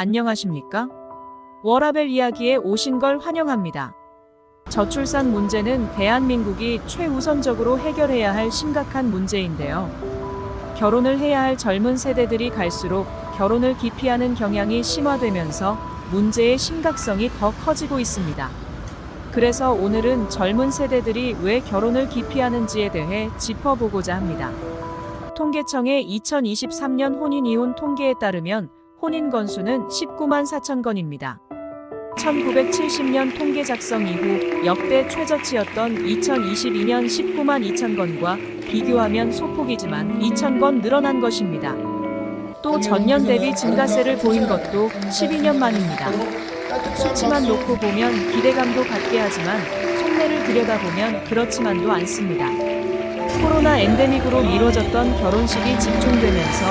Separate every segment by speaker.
Speaker 1: 안녕하십니까? 워라밸 이야기에 오신 걸 환영합니다. 저출산 문제는 대한민국이 최우선적으로 해결해야 할 심각한 문제인데요. 결혼을 해야 할 젊은 세대들이 갈수록 결혼을 기피하는 경향이 심화되면서 문제의 심각성이 더 커지고 있습니다. 그래서 오늘은 젊은 세대들이 왜 결혼을 기피하는지에 대해 짚어보고자 합니다. 통계청의 2023년 혼인이혼 통계에 따르면 혼인 건수는 19만 4천 건입니다. 1970년 통계 작성 이후 역대 최저치였던 2022년 19만 2천 건과 비교하면 소폭이지만 2천 건 늘어난 것입니다. 또 전년 대비 증가세를 보인 것도 12년 만입니다. 수치만 놓고 보면 기대감도 갖게 하지만 속내를 들여다보면 그렇지만도 않습니다. 코로나 엔데믹으로 미뤄졌던 결혼식이 집중되면서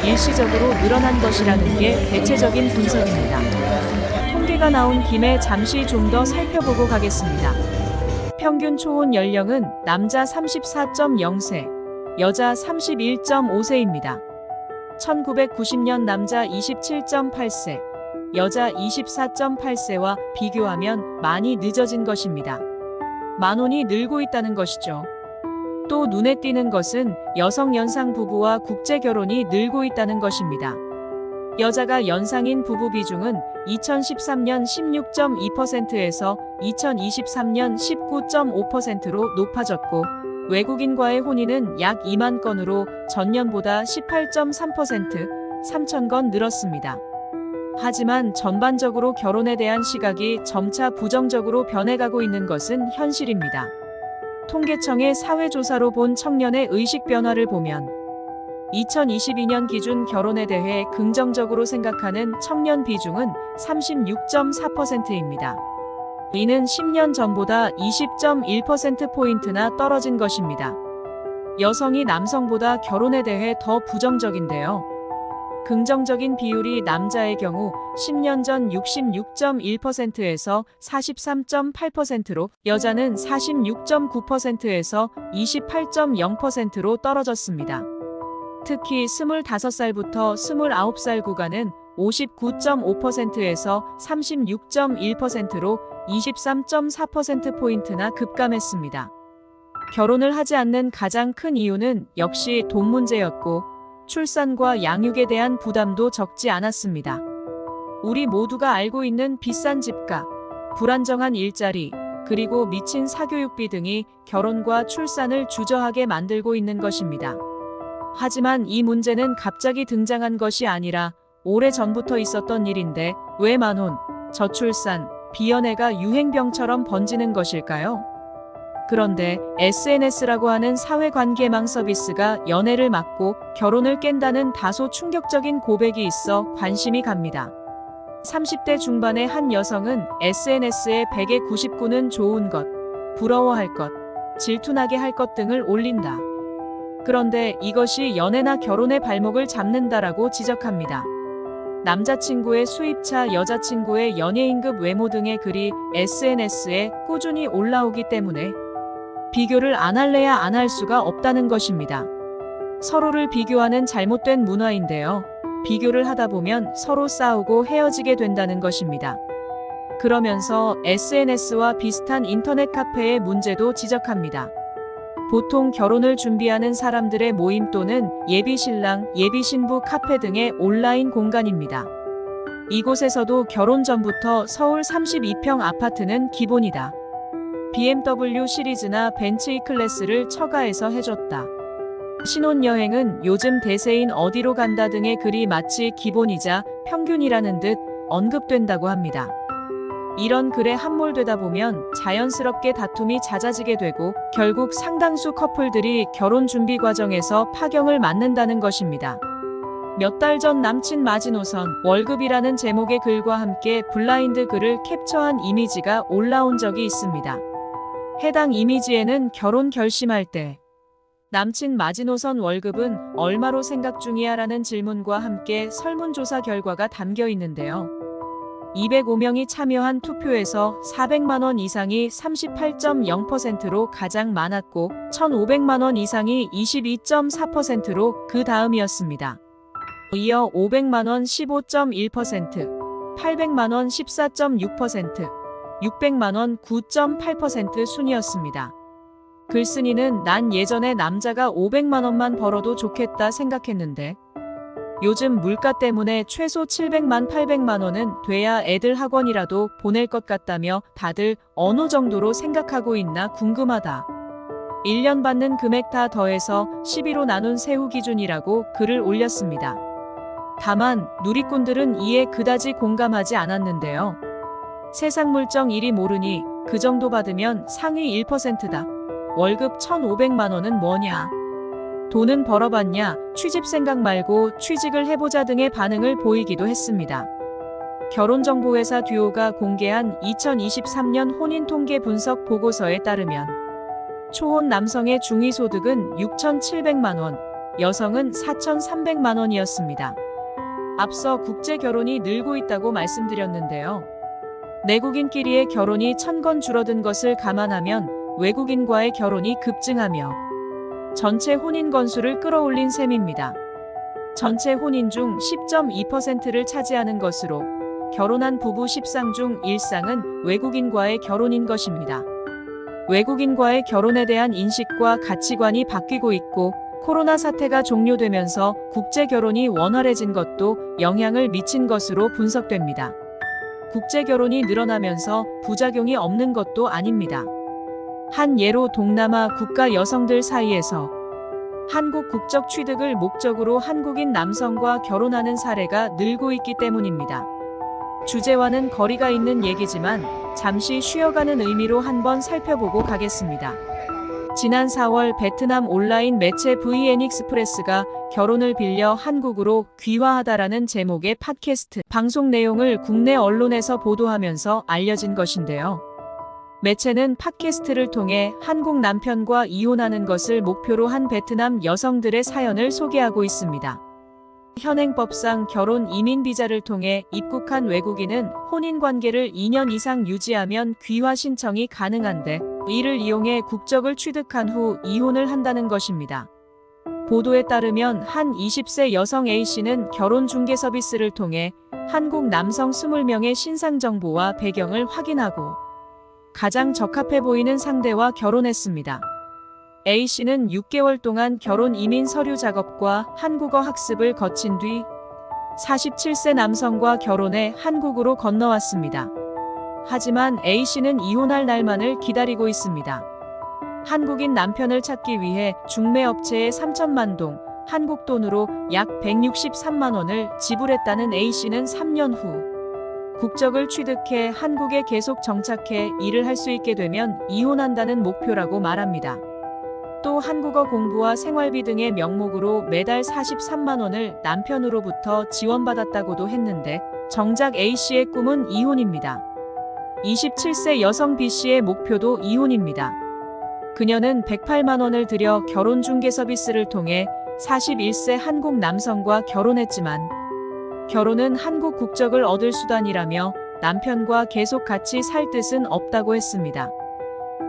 Speaker 1: 일시적으로 늘어난 것이라는 게 대체적인 분석입니다. 통계가 나온 김에 잠시 좀 더 살펴보고 가겠습니다. 평균 초혼 연령은 남자 34.0세, 여자 31.5세입니다. 1990년 남자 27.8세, 여자 24.8세와 비교하면 많이 늦어진 것입니다. 만혼이 늘고 있다는 것이죠. 또 눈에 띄는 것은 여성 연상 부부와 국제 결혼이 늘고 있다는 것입니다. 여자가 연상인 부부 비중은 2013년 16.2%에서 2023년 19.5%로 높아졌고 외국인과의 혼인은 약 2만 건으로 전년보다 18.3%, 3천 건 늘었습니다. 하지만 전반적으로 결혼에 대한 시각이 점차 부정적으로 변해가고 있는 것은 현실입니다. 통계청의 사회조사로 본 청년의 의식 변화를 보면 2022년 기준 결혼에 대해 긍정적으로 생각하는 청년 비중은 36.4%입니다. 이는 10년 전보다 20.1%포인트나 떨어진 것입니다. 여성이 남성보다 결혼에 대해 더 부정적인데요. 긍정적인 비율이 남자의 경우 10년 전 66.1%에서 43.8%로 여자는 46.9%에서 28.0%로 떨어졌습니다. 특히 25살부터 29살 구간은 59.5%에서 36.1%로 23.4%포인트나 급감했습니다. 결혼을 하지 않는 가장 큰 이유는 역시 돈 문제였고 출산과 양육에 대한 부담도 적지 않았습니다. 우리 모두가 알고 있는 비싼 집값, 불안정한 일자리, 그리고 미친 사교육비 등이 결혼과 출산을 주저하게 만들고 있는 것입니다. 하지만 이 문제는 갑자기 등장한 것이 아니라 오래전부터 있었던 일인데 왜 만혼, 저출산, 비연애가 유행병처럼 번지는 것일까요? 그런데 SNS라고 하는 사회관계망 서비스가 연애를 막고 결혼을 깬다는 다소 충격적인 고백이 있어 관심이 갑니다. 30대 중반의 한 여성은 SNS에 100에 99는 좋은 것, 부러워할 것, 질투나게 할 것 등을 올린다. 그런데 이것이 연애나 결혼의 발목을 잡는다라고 지적합니다. 남자친구의 수입차, 여자친구의 연예인급 외모 등의 글이 SNS에 꾸준히 올라오기 때문에 비교를 안 할래야 안 할 수가 없다는 것입니다. 서로를 비교하는 잘못된 문화인데요. 비교를 하다 보면 서로 싸우고 헤어지게 된다는 것입니다. 그러면서 SNS와 비슷한 인터넷 카페의 문제도 지적합니다. 보통 결혼을 준비하는 사람들의 모임 또는 예비신랑, 예비신부 카페 등의 온라인 공간입니다. 이곳에서도 결혼 전부터 서울 32평 아파트는 기본이다. BMW 시리즈나 벤츠 E클래스를 처가해서 해줬다. 신혼여행은 요즘 대세인 어디로 간다 등의 글이 마치 기본이자 평균이라는 듯 언급된다고 합니다. 이런 글에 함몰되다 보면 자연스럽게 다툼이 잦아지게 되고 결국 상당수 커플들이 결혼 준비 과정에서 파경을 맞는다는 것입니다. 몇 달 전 남친 마지노선 월급이라는 제목의 글과 함께 블라인드 글을 캡처한 이미지가 올라온 적이 있습니다. 해당 이미지에는 결혼 결심할 때 남친 마지노선 월급은 얼마로 생각 중이야? 라는 질문과 함께 설문조사 결과가 담겨 있는데요. 205명이 참여한 투표에서 400만 원 이상이 38.0%로 가장 많았고 1,500만 원 이상이 22.4%로 그 다음이었습니다. 이어 500만 원 15.1%, 800만 원 14.6%, 600만 원 9.8% 순이었습니다. 글쓴이는 난 예전에 남자가 500만 원만 벌어도 좋겠다 생각했는데 요즘 물가 때문에 최소 700만 800만 원은 돼야 애들 학원이라도 보낼 것 같다며 다들 어느 정도로 생각하고 있나 궁금하다. 1년 받는 금액 다 더해서 12로 나눈 세후 기준이라고 글을 올렸습니다. 다만 누리꾼들은 이에 그다지 공감하지 않았는데요. 세상 물정 이리 모르니 그 정도 받으면 상위 1%다. 월급 1,500만 원은 뭐냐? 돈은 벌어봤냐? 취집 생각 말고 취직을 해보자 등의 반응을 보이기도 했습니다. 결혼정보회사 듀오가 공개한 2023년 혼인통계 분석 보고서에 따르면 초혼 남성의 중위소득은 6,700만 원, 여성은 4,300만 원이었습니다. 앞서 국제결혼이 늘고 있다고 말씀드렸는데요. 내국인끼리의 결혼이 1,000건 줄어든 것을 감안하면 외국인과의 결혼이 급증하며 전체 혼인 건수를 끌어올린 셈입니다. 전체 혼인 중 10.2%를 차지하는 것으로 결혼한 부부 10쌍 중 1쌍은 외국인과의 결혼인 것입니다. 외국인과의 결혼에 대한 인식과 가치관이 바뀌고 있고 코로나 사태가 종료되면서 국제 결혼이 원활해진 것도 영향을 미친 것으로 분석됩니다. 국제 결혼이 늘어나면서 부작용이 없는 것도 아닙니다. 한 예로 동남아 국가 여성들 사이에서 한국 국적 취득을 목적으로 한국인 남성과 결혼하는 사례가 늘고 있기 때문입니다. 주제와는 거리가 있는 얘기지만 잠시 쉬어가는 의미로 한번 살펴보고 가겠습니다. 지난 4월 베트남 온라인 매체 VN 익스프레스가 결혼을 빌려 한국으로 귀화하다라는 제목의 팟캐스트 방송 내용을 국내 언론에서 보도하면서 알려진 것인데요. 매체는 팟캐스트를 통해 한국 남편과 이혼하는 것을 목표로 한 베트남 여성들의 사연을 소개하고 있습니다. 현행법상 결혼 이민 비자를 통해 입국한 외국인은 혼인관계를 2년 이상 유지하면 귀화 신청이 가능한데 이를 이용해 국적을 취득한 후 이혼을 한다는 것입니다. 보도에 따르면 한 20세 여성 A씨는 결혼 중개 서비스를 통해 한국 남성 20명의 신상 정보와 배경을 확인하고 가장 적합해 보이는 상대와 결혼했습니다. A씨는 6개월 동안 결혼 이민 서류 작업과 한국어 학습을 거친 뒤 47세 남성과 결혼해 한국으로 건너왔습니다. 하지만 A씨는 이혼할 날만을 기다리고 있습니다. 한국인 남편을 찾기 위해 중매업체에 3천만 동, 한국 돈으로 약 163만 원을 지불했다는 A씨는 3년 후 국적을 취득해 한국에 계속 정착해 일을 할 수 있게 되면 이혼한다는 목표라고 말합니다. 또 한국어 공부와 생활비 등의 명목으로 매달 43만 원을 남편으로부터 지원받았다고도 했는데 정작 A씨의 꿈은 이혼입니다. 27세 여성 B씨의 목표도 이혼입니다. 그녀는 108만 원을 들여 결혼 중개 서비스를 통해 41세 한국 남성과 결혼했지만 결혼은 한국 국적을 얻을 수단이라며 남편과 계속 같이 살 뜻은 없다고 했습니다.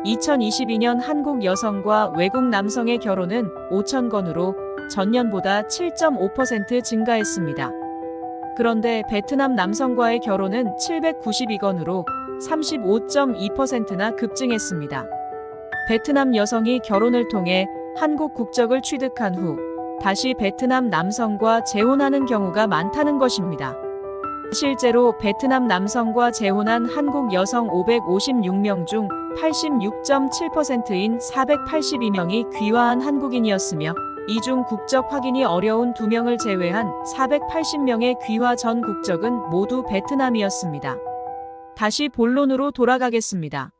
Speaker 1: 2022년 한국 여성과 외국 남성의 결혼은 5,000건으로 전년보다 7.5% 증가했습니다. 그런데 베트남 남성과의 결혼은 792건으로 35.2%나 급증했습니다. 베트남 여성이 결혼을 통해 한국 국적을 취득한 후 다시 베트남 남성과 재혼하는 경우가 많다는 것입니다. 실제로 베트남 남성과 재혼한 한국 여성 556명 중 86.7%인 482명이 귀화한 한국인이었으며 이 중 국적 확인이 어려운 2명을 제외한 480명의 귀화 전 국적은 모두 베트남이었습니다. 다시 본론으로 돌아가겠습니다.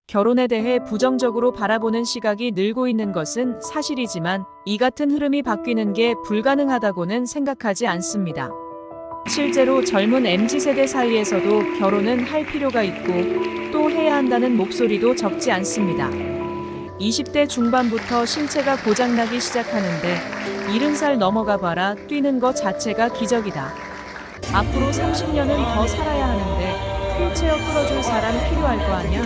Speaker 1: 결혼에 대해 부정적으로 바라보는 시각이 늘고 있는 것은 사실이지만 이 같은 흐름이 바뀌는 게 불가능하다고는 생각하지 않습니다. 실제로 젊은 MZ세대 사이에서도 결혼은 할 필요가 있고 또 해야 한다는 목소리도 적지 않습니다. 20대 중반부터 신체가 고장나기 시작하는데 70살 넘어가 봐라 뛰는 것 자체가 기적이다. 앞으로 30년은 더 살아야 하는데 휠체어 끌어줄 사람 필요할 거 아냐?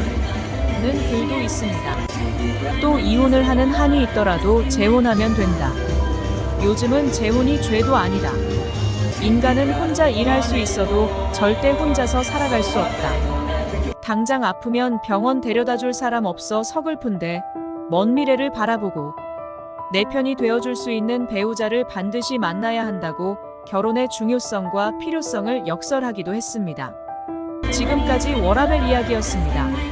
Speaker 1: 는 글도 있습니다. 또 이혼을 하는 한이 있더라도 재혼하면 된다. 요즘은 재혼이 죄도 아니다. 인간은 혼자 일할 수 있어도 절대 혼자서 살아갈 수 없다. 당장 아프면 병원 데려다 줄 사람 없어 서글픈데 먼 미래를 바라보고 내 편이 되어줄 수 있는 배우자를 반드시 만나야 한다고 결혼의 중요성과 필요성을 역설하기도 했습니다. 지금까지 워라밸 이야기였습니다.